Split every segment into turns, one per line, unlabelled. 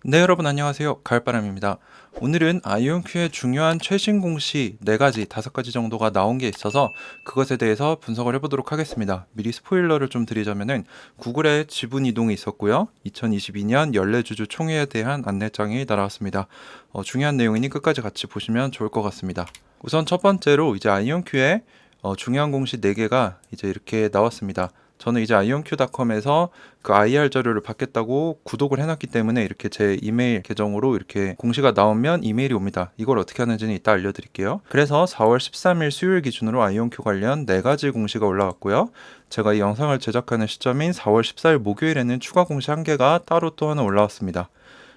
네, 여러분 안녕하세요. 가을바람입니다. 오늘은 아이온큐의 중요한 최신 공시 4가지, 5가지 정도가 나온 게 있어서 그것에 대해서 분석을 해보도록 하겠습니다. 미리 스포일러를 좀 드리자면은 구글의 지분 이동이 있었고요. 2022년 연례주주 총회에 대한 안내장이 날아왔습니다. 중요한 내용이니 끝까지 같이 보시면 좋을 것 같습니다. 우선 첫 번째로 이제 아이온큐의 중요한 공시 4개가 이제 이렇게 나왔습니다. 저는 이제 ionq.com에서 그 IR 자료를 받겠다고 구독을 해놨기 때문에 이렇게 제 이메일 계정으로 이렇게 공시가 나오면 이메일이 옵니다. 이걸 어떻게 하는지는 이따 알려드릴게요. 그래서 4월 13일 수요일 기준으로 ionq 관련 4가지 공시가 올라왔고요. 제가 이 영상을 제작하는 시점인 4월 14일 목요일에는 추가 공시 1개가 따로 또 하나 올라왔습니다.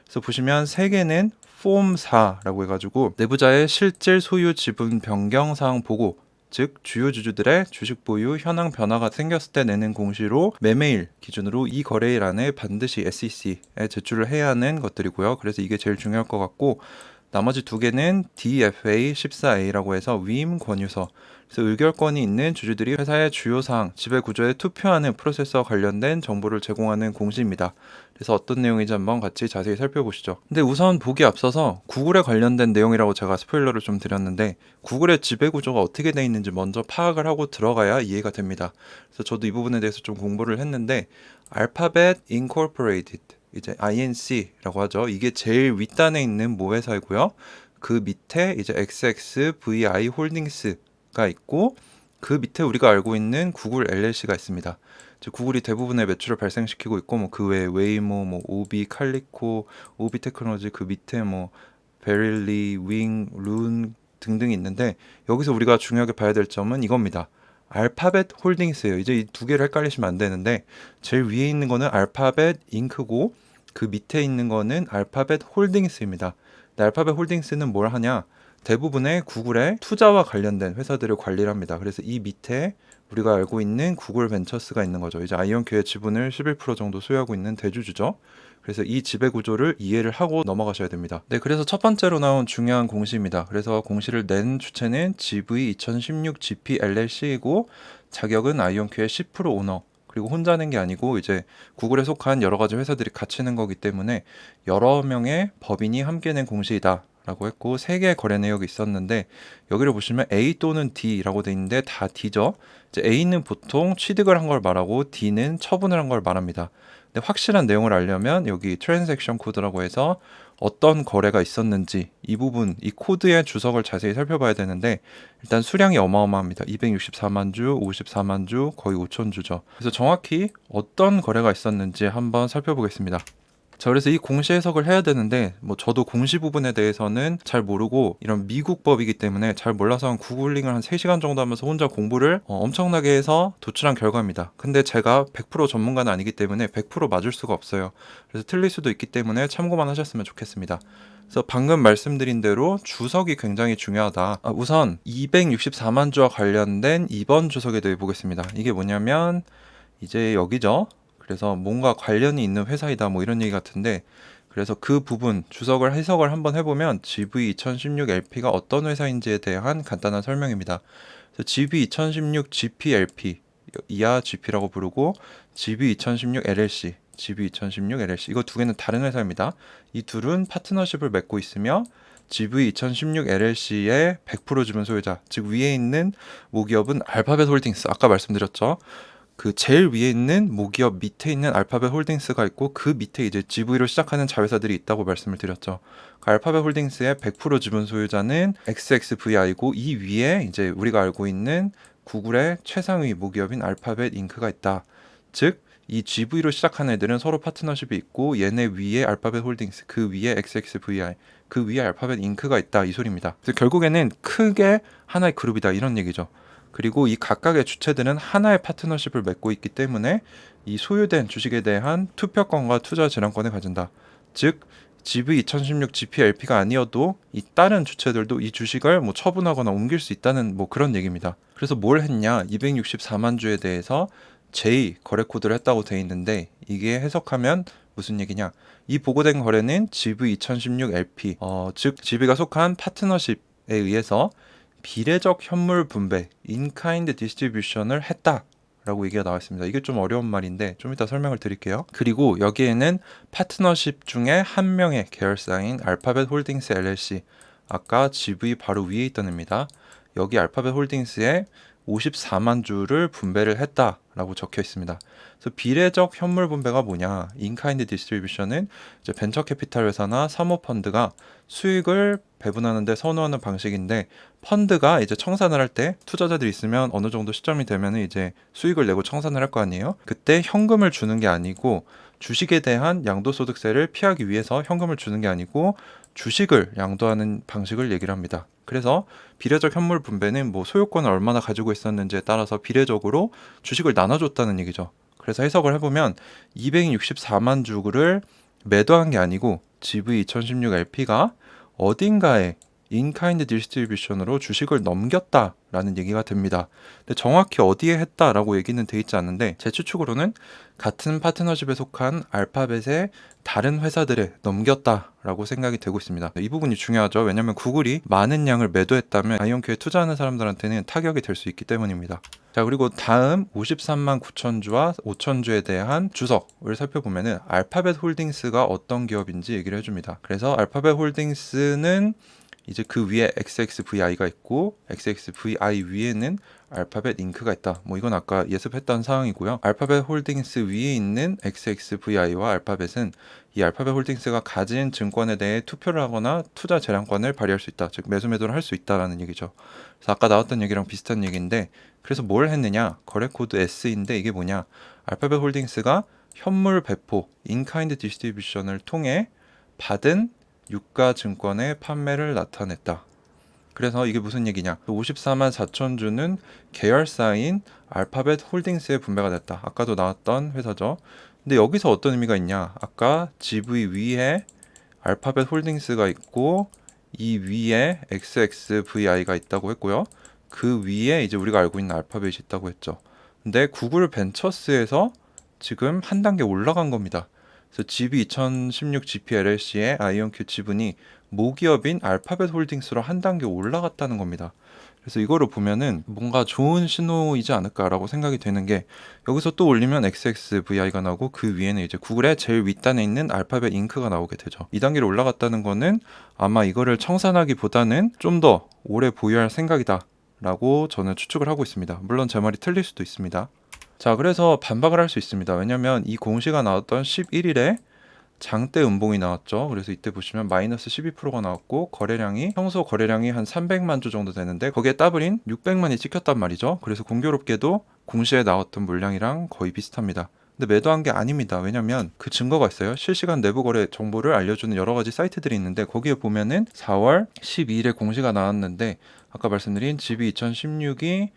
그래서 보시면 3개는 폼 4라고 해가지고 내부자의 실질 소유 지분 변경 사항 보고, 즉 주요 주주들의 주식 보유 현황 변화가 생겼을 때 내는 공시로 매매일 기준으로 이 거래일 안에 반드시 SEC에 제출을 해야 하는 것들이고요. 그래서 이게 제일 중요할 것 같고, 나머지 2개는 DFA 14A라고 해서 위임 권유서, 그래서 의결권이 있는 주주들이 회사의 주요 사항, 지배 구조에 투표하는 프로세스와 관련된 정보를 제공하는 공시입니다. 그래서 어떤 내용인지 한번 같이 자세히 살펴보시죠. 근데 우선 보기 앞서서 구글에 관련된 내용이라고 제가 스포일러를 좀 드렸는데, 구글의 지배 구조가 어떻게 되어 있는지 먼저 파악을 하고 들어가야 이해가 됩니다. 그래서 저도 이 부분에 대해서 좀 공부를 했는데, 알파벳 인코퍼레이티드, 이제 INC라고 하죠. 이게 제일 윗단에 있는 모회사이고요. 그 밑에 이제 XXVI 홀딩스가 있고, 그 밑에 우리가 알고 있는 구글 LLC가 있습니다. 구글이 대부분의 매출을 발생시키고 있고, 뭐 그 외에 웨이모, 뭐 오비, 칼리코, 오비 테크놀로지, 그 밑에 뭐 베릴리, 윙, 룬 등등이 있는데, 여기서 우리가 중요하게 봐야 될 점은 이겁니다. 알파벳 홀딩스예요. 이제 이 2개를 헷갈리시면 안 되는데, 제일 위에 있는 거는 알파벳 잉크고 그 밑에 있는 거는 알파벳 홀딩스입니다. 알파벳 홀딩스는 뭘 하냐? 대부분의 구글의 투자와 관련된 회사들을 관리를 합니다. 그래서 이 밑에 우리가 알고 있는 구글 벤처스가 있는 거죠. 이제 아이온큐의 지분을 11% 정도 소유하고 있는 대주주죠. 그래서 이 지배 구조를 이해를 하고 넘어가셔야 됩니다. 네, 그래서 첫 번째로 나온 중요한 공시입니다. 그래서 공시를 낸 주체는 GV 2016 GP LLC이고, 자격은 아이온큐의 10% 오너, 그리고 혼자 낸 게 아니고 이제 구글에 속한 여러 가지 회사들이 같이 낸 거기 때문에 여러 명의 법인이 함께 낸 공시이다 라고 했고, 3개의 거래 내역이 있었는데, 여기를 보시면 A 또는 D라고 돼 있는데 다 D죠. 이제 A는 보통 취득을 한 걸 말하고 D는 처분을 한 걸 말합니다. 근데 확실한 내용을 알려면 여기 트랜잭션 코드라고 해서 어떤 거래가 있었는지 이 부분, 이 코드의 주석을 자세히 살펴봐야 되는데, 일단 수량이 어마어마합니다. 264만 주, 54만 주, 거의 5천 주죠. 그래서 정확히 어떤 거래가 있었는지 한번 살펴보겠습니다. 자, 그래서 이 공시 해석을 해야 되는데, 뭐 저도 공시 부분에 대해서는 잘 모르고 이런 미국 법이기 때문에 잘 몰라서 한 구글링을 한 3시간 정도 하면서 혼자 공부를 엄청나게 해서 도출한 결과입니다. 근데 제가 100% 전문가는 아니기 때문에 100% 맞을 수가 없어요. 그래서 틀릴 수도 있기 때문에 참고만 하셨으면 좋겠습니다. 그래서 방금 말씀드린 대로 주석이 굉장히 중요하다. 우선 264만 주와 관련된 이번 주석에 대해 보겠습니다. 이게 뭐냐면 이제 여기죠. 그래서 뭔가 관련이 있는 회사이다, 뭐 이런 얘기 같은데, 그래서 그 부분 주석을 해석을 한번 해보면 GV2016 LP가 어떤 회사인지에 대한 간단한 설명입니다. 그래서 GV2016 GPLP, 이하 GP라고 부르고, GV2016 LLC, GV2016 LLC, 이거 2개는 다른 회사입니다. 이 둘은 파트너십을 맺고 있으며 GV2016 LLC의 100% 지분 소유자, 즉 위에 있는 모기업은 알파벳 홀딩스, 아까 말씀드렸죠. 그 제일 위에 있는 모기업 밑에 있는 알파벳 홀딩스가 있고, 그 밑에 이제 GV로 시작하는 자회사들이 있다고 말씀을 드렸죠. 그 알파벳 홀딩스의 100% 지분 소유자는 XXVI고, 이 위에 이제 우리가 알고 있는 구글의 최상위 모기업인 알파벳 잉크가 있다. 즉 이 GV로 시작하는 애들은 서로 파트너십이 있고, 얘네 위에 알파벳 홀딩스, 그 위에 XXVI, 그 위에 알파벳 잉크가 있다, 이 소리입니다. 그래서 결국에는 크게 하나의 그룹이다, 이런 얘기죠. 그리고 이 각각의 주체들은 하나의 파트너십을 맺고 있기 때문에 이 소유된 주식에 대한 투표권과 투자 재량권을 가진다. 즉 GV2016 GPLP가 아니어도 이 다른 주체들도 이 주식을 뭐 처분하거나 옮길 수 있다는 뭐 그런 얘기입니다. 그래서 뭘 했냐? 264만 주에 대해서 J 거래 코드를 했다고 돼 있는데, 이게 해석하면 무슨 얘기냐? 이 보고된 거래는 GV2016 LP, 즉 GV가 속한 파트너십에 의해서 비례적 현물 분배, 인카인드 디스트리뷰션을 했다 라고 얘기가 나와 있습니다. 이게 좀 어려운 말인데 좀 이따 설명을 드릴게요. 그리고 여기에는 파트너십 중에 한 명의 계열사인 알파벳 홀딩스 LLC, 아까 GV 바로 위에 있던 애입니다. 여기 알파벳 홀딩스에 54만 주를 분배를 했다라고 적혀 있습니다. 그래서 비례적 현물 분배가 뭐냐? 인카인드 디스트리뷰션은 이제 벤처 캐피탈 회사나 사모펀드가 수익을 배분하는 데 선호하는 방식인데, 펀드가 이제 청산을 할 때 투자자들이 있으면 어느 정도 시점이 되면 이제 수익을 내고 청산을 할 거 아니에요? 그때 현금을 주는 게 아니고, 주식에 대한 양도소득세를 피하기 위해서 현금을 주는 게 아니고 주식을 양도하는 방식을 얘기를 합니다. 그래서 비례적 현물 분배는 뭐 소유권을 얼마나 가지고 있었는지에 따라서 비례적으로 주식을 나눠줬다는 얘기죠. 그래서 해석을 해보면 264만 주를 매도한 게 아니고 GV2016 LP가 어딘가에 인카인드 디스트리뷰션으로 주식을 넘겼다라는 얘기가 됩니다. 근데 정확히 어디에 했다라고 얘기는 돼 있지 않는데, 제 추측으로는 같은 파트너십에 속한 알파벳의 다른 회사들에 넘겼다라고 생각이 되고 있습니다. 이 부분이 중요하죠. 왜냐하면 구글이 많은 양을 매도했다면 아이온큐에 투자하는 사람들한테는 타격이 될 수 있기 때문입니다. 자, 그리고 다음 53만 9천 주와 5천 주에 대한 주석을 살펴보면은 알파벳 홀딩스가 어떤 기업인지 얘기를 해줍니다. 그래서 알파벳 홀딩스는 이제 그 위에 XXVI가 있고, XXVI 위에는 알파벳 잉크가 있다. 뭐 이건 아까 예습했던 사항이고요. 알파벳 홀딩스 위에 있는 XXVI와 알파벳은 이 알파벳 홀딩스가 가진 증권에 대해 투표를 하거나 투자 재량권을 발휘할 수 있다. 즉 매수 매도를 할 수 있다라는 얘기죠. 그래서 아까 나왔던 얘기랑 비슷한 얘기인데, 그래서 뭘 했느냐? 거래 코드 S인데 이게 뭐냐? 알파벳 홀딩스가 현물 배포, 인카인드 디스트리뷰션을 통해 받은 유가 증권의 판매를 나타냈다. 그래서 이게 무슨 얘기냐? 54만 4천 주는 계열사인 알파벳 홀딩스에 분배가 됐다. 아까도 나왔던 회사죠. 근데 여기서 어떤 의미가 있냐? 아까 GV 위에 알파벳 홀딩스가 있고 이 위에 XXVI가 있다고 했고요. 그 위에 이제 우리가 알고 있는 알파벳이 있다고 했죠. 근데 구글 벤처스에서 지금 한 단계 올라간 겁니다. 그래서 GB2016 GPLLC의 아이온큐 지분이 모기업인 알파벳 홀딩스로 한 단계 올라갔다는 겁니다. 그래서 이거를 보면은 뭔가 좋은 신호이지 않을까라고 생각이 되는 게, 여기서 또 올리면 XXVI가 나오고 그 위에는 이제 구글의 제일 윗단에 있는 알파벳 잉크가 나오게 되죠. 2단계로 올라갔다는 거는 아마 이거를 청산하기보다는 좀 더 오래 보유할 생각이다 라고 저는 추측을 하고 있습니다. 물론 제 말이 틀릴 수도 있습니다. 자, 그래서 반박을 할 수 있습니다. 왜냐면 이 공시가 나왔던 11일에 장대 음봉이 나왔죠. 그래서 이때 보시면 마이너스 12%가 나왔고, 거래량이 평소 거래량이 한 300만 주 정도 되는데 거기에 더블인 600만이 찍혔단 말이죠. 그래서 공교롭게도 공시에 나왔던 물량이랑 거의 비슷합니다. 근데 매도한 게 아닙니다. 왜냐면 그 증거가 있어요. 실시간 내부 거래 정보를 알려주는 여러 가지 사이트들이 있는데, 거기에 보면은 4월 12일에 공시가 나왔는데 아까 말씀드린 GB2016이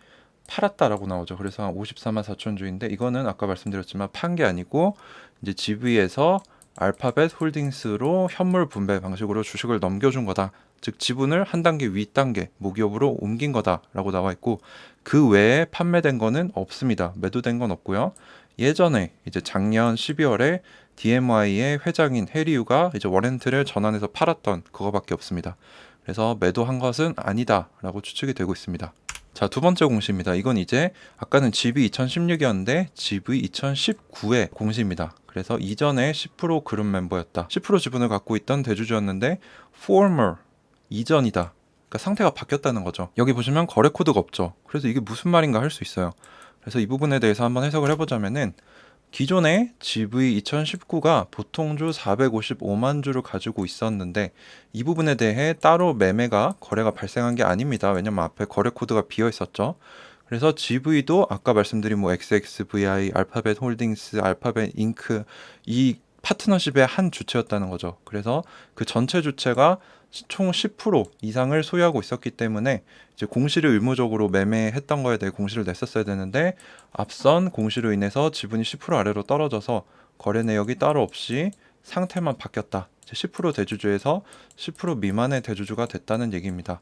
팔았다라고 나오죠. 그래서 한 54만 4천 주인데, 이거는 아까 말씀드렸지만 판 게 아니고 이제 GV에서 알파벳 홀딩스로 현물 분배 방식으로 주식을 넘겨준 거다. 즉 지분을 한 단계 위 단계 모기업으로 옮긴 거다라고 나와 있고, 그 외에 판매된 거는 없습니다. 매도된 건 없고요. 예전에 이제 작년 12월에 DMY의 회장인 해리유가 이제 워렌트를 전환해서 팔았던 그거밖에 없습니다. 그래서 매도한 것은 아니다라고 추측이 되고 있습니다. 자, 두 번째 공시입니다. 이건 이제 아까는 GB2016이었는데 GB2019의 공시입니다. 그래서 이전에 10% 그룹 멤버였다. 10% 지분을 갖고 있던 대주주였는데 former, 이전이다. 그러니까 상태가 바뀌었다는 거죠. 여기 보시면 거래 코드가 없죠. 그래서 이게 무슨 말인가 할 수 있어요. 그래서 이 부분에 대해서 한번 해석을 해보자면은, 기존에 GV2019가 보통주 455만 주를 가지고 있었는데 이 부분에 대해 따로 매매가 거래가 발생한 게 아닙니다. 왜냐면 앞에 거래 코드가 비어 있었죠. 그래서 GV도 아까 말씀드린 뭐 XXVI, 알파벳 홀딩스, 알파벳 잉크, 이 파트너십의 한 주체였다는 거죠. 그래서 그 전체 주체가 총 10% 이상을 소유하고 있었기 때문에 이제 공시를 의무적으로 매매했던 거에 대해 공시를 냈었어야 되는데, 앞선 공시로 인해서 지분이 10% 아래로 떨어져서 거래 내역이 따로 없이 상태만 바뀌었다. 10% 대주주에서 10% 미만의 대주주가 됐다는 얘기입니다.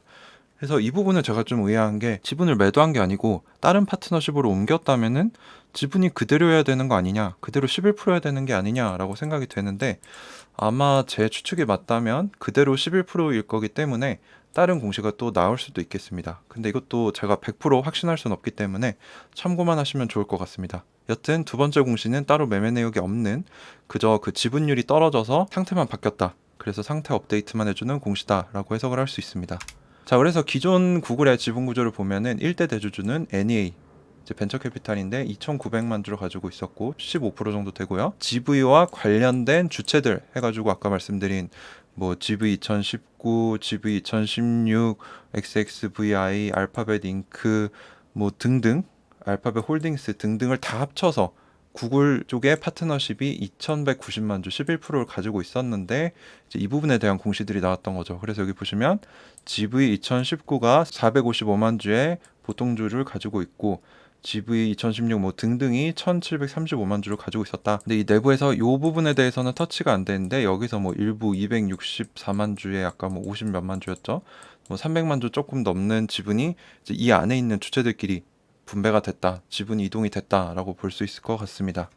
그래서 이 부분을 제가 좀 의아한 게, 지분을 매도한 게 아니고 다른 파트너십으로 옮겼다면은 지분이 그대로여야 되는 거 아니냐, 그대로 11%여야 되는 게 아니냐라고 생각이 되는데, 아마 제 추측이 맞다면 그대로 11%일 거기 때문에 다른 공시가 또 나올 수도 있겠습니다. 근데 이것도 제가 100% 확신할 수는 없기 때문에 참고만 하시면 좋을 것 같습니다. 여튼 두 번째 공시는 따로 매매 내역이 없는, 그저 그 지분율이 떨어져서 상태만 바뀌었다, 그래서 상태 업데이트만 해주는 공시다라고 해석을 할 수 있습니다. 자, 그래서 기존 구글의 지분 구조를 보면은 1대 대주주는 NEA, 이제 벤처 캐피탈인데 2,900만 주를 가지고 있었고 15% 정도 되고요. GV와 관련된 주체들 해가지고 아까 말씀드린 뭐 GV 2019, GV 2016, XXVI, 알파벳 잉크 뭐 등등, 알파벳 홀딩스 등등을 다 합쳐서 구글 쪽의 파트너십이 2,190만 주 11%를 가지고 있었는데 이제 이 부분에 대한 공시들이 나왔던 거죠. 그래서 여기 보시면 GV 2019가 455만 주의 보통주를 가지고 있고 GV 2016 뭐 등등이 1735만 주를 가지고 있었다. 근데 이 내부에서 이 부분에 대해서는 터치가 안 되는데 여기서 뭐 일부 264만 주에 아까 뭐 50 몇만 주였죠. 뭐 300만 주 조금 넘는 지분이 이제 이 안에 있는 주체들끼리 분배가 됐다, 지분이 이동이 됐다라고 볼 수 있을 것 같습니다.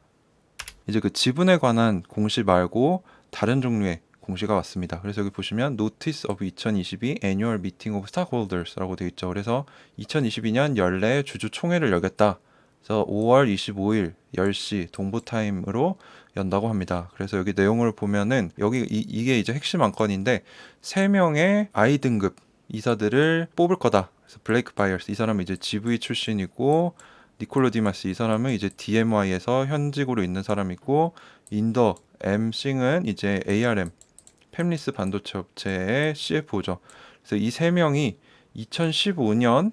이제 그 지분에 관한 공시 말고 다른 종류의 공시가 왔습니다. 그래서 여기 보시면 Notice of 2022 Annual Meeting of Stockholders라고 되어 있죠. 그래서 2022년 연례 주주총회를 열겠다. 그래서 5월 25일 10시 동부 타임으로 연다고 합니다. 그래서 여기 내용을 보면은 여기 이게 이제 핵심 안건인데 3명의 I 등급 이사들을 뽑을 거다. 그래서 블레이크 바이어스 이 사람은 이제 GV 출신이고, 니콜로 디마스 이 사람은 이제 DMY에서 현직으로 있는 사람이고, 인더 M 싱은 이제 ARM 팹리스 반도체 업체의 CFO죠. 그래서 이 세 명이 2015년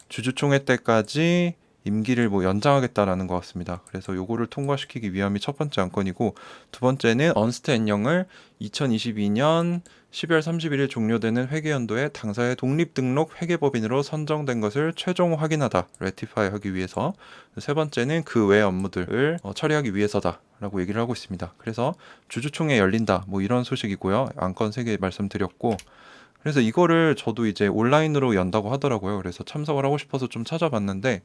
주주총회 때까지 임기를 뭐 연장하겠다라는 것 같습니다. 그래서 요거를 통과시키기 위함이 첫 번째 안건이고, 두 번째는 언스트 앤 영을 2022년 12월 31일 종료되는 회계연도에 당사의 독립등록 회계법인으로 선정된 것을 최종 확인하다, 레티파이 하기 위해서. 세 번째는 그 외 업무들을 처리하기 위해서다라고 얘기를 하고 있습니다. 그래서 주주총회 열린다 뭐 이런 소식이고요. 안건 3개 말씀드렸고, 그래서 이거를 저도 이제 온라인으로 연다고 하더라고요. 그래서 참석을 하고 싶어서 좀 찾아봤는데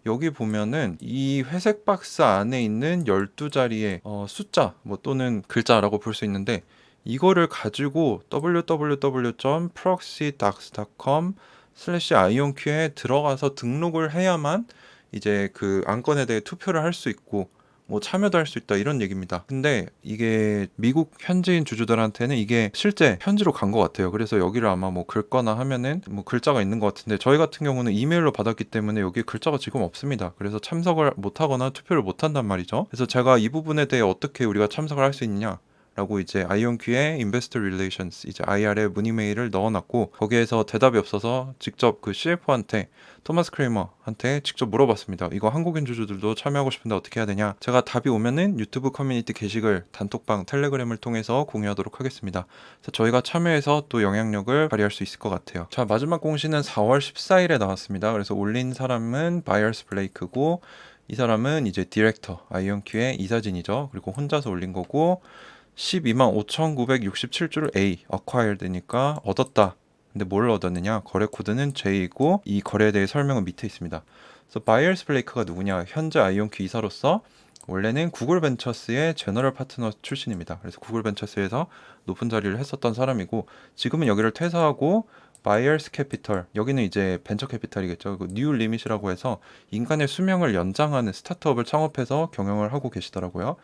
여기 보면은 이 회색 박스 안에 있는 12자리의 숫자 뭐 또는 글자라고 볼 수 있는데, 이거를 가지고 www.proxydocs.com/ionq에 들어가서 등록을 해야만 이제 그 안건에 대해 투표를 할 수 있고 뭐 참여도 할 수 있다 이런 얘기입니다. 근데 이게 미국 현지인 주주들한테는 이게 실제 현지로 간 것 같아요. 그래서 여기를 아마 뭐 긁거나 하면은 뭐 글자가 있는 것 같은데, 저희 같은 경우는 이메일로 받았기 때문에 여기 글자가 지금 없습니다. 그래서 참석을 못하거나 투표를 못한단 말이죠. 그래서 제가 이 부분에 대해 어떻게 우리가 참석을 할 수 있느냐 라고 이제 아이온큐의 Investor Relations 이제 IR에 문의 메일을 넣어놨고, 거기에서 대답이 없어서 직접 그 CFO한테, 토마스 크레이머한테 직접 물어봤습니다. 이거 한국인 주주들도 참여하고 싶은데 어떻게 해야 되냐. 제가 답이 오면은 유튜브 커뮤니티 게시글, 단톡방, 텔레그램을 통해서 공유하도록 하겠습니다. 그래서 저희가 참여해서 또 영향력을 발휘할 수 있을 것 같아요. 자, 마지막 공시는 4월 14일에 나왔습니다. 그래서 올린 사람은 바이어스 블레이크고, 이 사람은 이제 디렉터, 아이온큐의 이사진이죠. 그리고 혼자서 올린 거고, 12만 5,967주를 A, acquired니까 얻었다. 근데 뭘 얻었느냐? 거래 코드는 J이고 이 거래에 대해 설명은 밑에 있습니다. 그래서 바이어스 블레이크가 누구냐? 현재 아이온큐 이사로서 원래는 구글 벤처스의 제너럴 파트너 출신입니다. 그래서 구글 벤처스에서 높은 자리를 했었던 사람이고, 지금은 여기를 퇴사하고 바이어스 캐피털, 여기는 이제 벤처 캐피탈이겠죠. 뉴 리밋이라고 해서 인간의 수명을 연장하는 스타트업을 창업해서 경영을 하고 계시더라고요.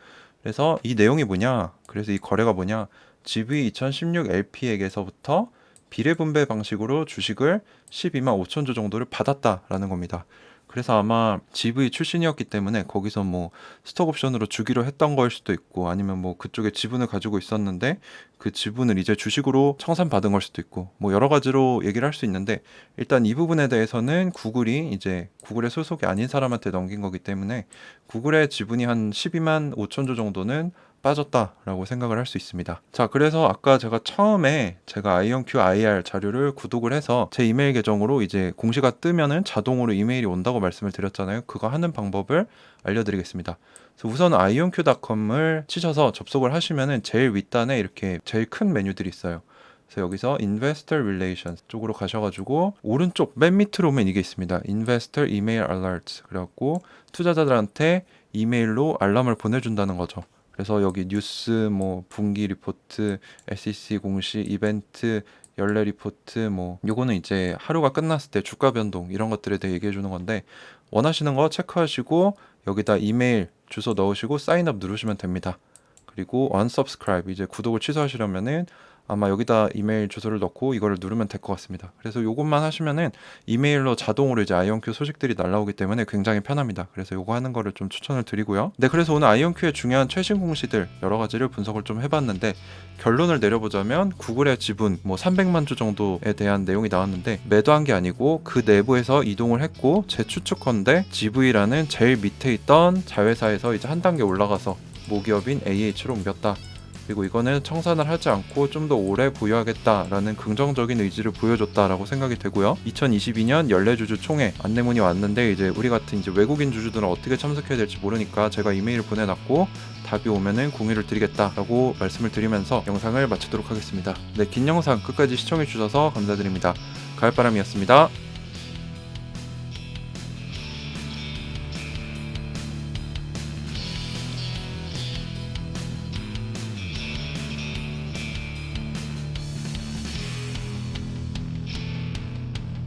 그래서 이 내용이 뭐냐? 그래서 이 거래가 뭐냐? GV 2016 LP에게서부터 비례분배 방식으로 주식을 12만 5천 주 정도를 받았다라는 겁니다. 그래서 아마 GV 출신이었기 때문에 거기서 뭐 스톡 옵션으로 주기로 했던 거일 수도 있고, 아니면 뭐 그쪽에 지분을 가지고 있었는데 그 지분을 이제 주식으로 청산받은 걸 수도 있고, 뭐 여러 가지로 얘기를 할 수 있는데, 일단 이 부분에 대해서는 구글이 이제 구글의 소속이 아닌 사람한테 넘긴 거기 때문에 구글의 지분이 한 12만 5천 주 정도는 빠졌다라고 생각을 할 수 있습니다. 자, 그래서 아까 제가 처음에 제가 아이온큐 IR 자료를 구독을 해서 제 이메일 계정으로 이제 공시가 뜨면은 자동으로 이메일이 온다고 말씀을 드렸잖아요. 그거 하는 방법을 알려드리겠습니다. 그래서 우선 ionq.com을 치셔서 접속을 하시면은 제일 윗단에 이렇게 제일 큰 메뉴들이 있어요. 그래서 여기서 Investor Relations 쪽으로 가셔가지고 오른쪽 맨 밑으로 오면 이게 있습니다. Investor Email Alerts. 그래갖고 투자자들한테 이메일로 알람을 보내준다는 거죠. 그래서 여기 뉴스, 뭐 분기 리포트, SEC 공시, 이벤트, 연례 리포트 뭐 요거는 이제 하루가 끝났을 때 주가 변동 이런 것들에 대해 얘기해 주는 건데 원하시는 거 체크하시고 여기다 이메일 주소 넣으시고 사인업 누르시면 됩니다. 그리고 unsubscribe 이제 구독을 취소하시려면은 아마 여기다 이메일 주소를 넣고 이거를 누르면 될 것 같습니다. 그래서 요것만 하시면은 이메일로 자동으로 이제 아이온큐 소식들이 날라오기 때문에 굉장히 편합니다. 그래서 요거 하는 거를 좀 추천을 드리고요. 네, 그래서 오늘 아이온큐의 중요한 최신 공시들 여러 가지를 분석을 좀 해봤는데 결론을 내려보자면 구글의 지분 뭐 300만 주 정도에 대한 내용이 나왔는데 매도한 게 아니고 그 내부에서 이동을 했고 제 추측컨대 GV라는 제일 밑에 있던 자회사에서 이제 한 단계 올라가서 모기업인 AH로 옮겼다. 그리고 이거는 청산을 하지 않고 좀 더 오래 보유하겠다라는 긍정적인 의지를 보여줬다라고 생각이 되고요. 2022년 연례주주 총회 안내문이 왔는데 이제 우리 같은 이제 외국인 주주들은 어떻게 참석해야 될지 모르니까 제가 이메일을 보내놨고 답이 오면은 공유를 드리겠다라고 말씀을 드리면서 영상을 마치도록 하겠습니다. 네, 긴 영상 끝까지 시청해 주셔서 감사드립니다. 가을바람이었습니다.